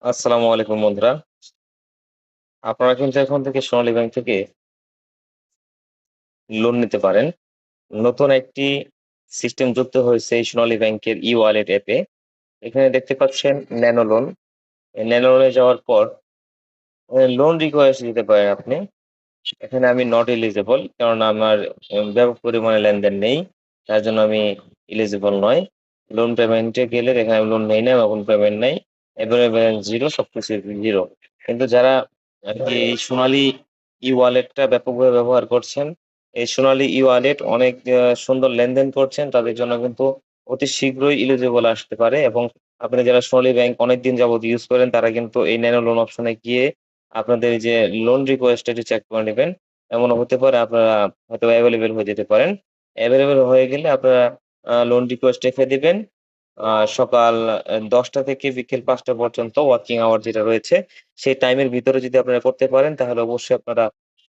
আসসালামু আলাইকুম বন্ধুরা। আপনারা কিন্তু এখন থেকে সোনালী ব্যাংক থেকে লোন নিতে পারেন। নতুন একটি সিস্টেম যুক্ত হয়েছে এই সোনালী ব্যাংকের ই-ওয়ালেট অ্যাপে। এখানে দেখতে পাচ্ছেন ন্যানো লোন। এই ন্যানো লোনে যাওয়ার পর লোন রিকোয়েস্ট দিতে পারেন আপনি। এখানে আমি নট এলিজিবল কারণ আমার ব্যাপক পরিমাণে লেনদেন নেই। তার জন্য আমি এলিজিবল নয়। লোন পেমেন্টে গেলে দেখেন আমি লোন নেই নাই, আমার কোনো পেমেন্ট নাই। এবারে ব্যালেন্স 0 সবকিছু 0। কিন্তু যারা আরকি এই সোনালী ই-ওয়ালেটটা ব্যাপকভাবে ব্যবহার করছেন, এই সোনালী ই-ওয়ালেট অনেক সুন্দর লেনদেন করছেন, তাদের জন্য কিন্তু অতি শীঘ্রই এলিজিবল আসতে পারে এবং আপনি যারা সোনালী ব্যাংক অনেকদিন যাবৎ ইউজ করেন তারা কিন্তু এই ন্যানো লোন অপশনে গিয়ে আপনাদের এই যে লোন রিকোয়েস্ট এটি চেক করে নিবেন। এমনও হতে পারে আপনারা হয়তোবা এভেইলেবল হয়ে যেতে পারেন। এভেইলেবল হয়ে গেলে আপনারা লোন রিকোয়েস্ট রেখে দিবেন। সকাল ১০টা থেকে বিকেল ৫টা পর্যন্ত ওয়ার্কিং আওয়ার যেটা রয়েছে, সেই টাইমের ভিতরে যদি আপনারা করতে পারেন তাহলে অবশ্যই আপনারা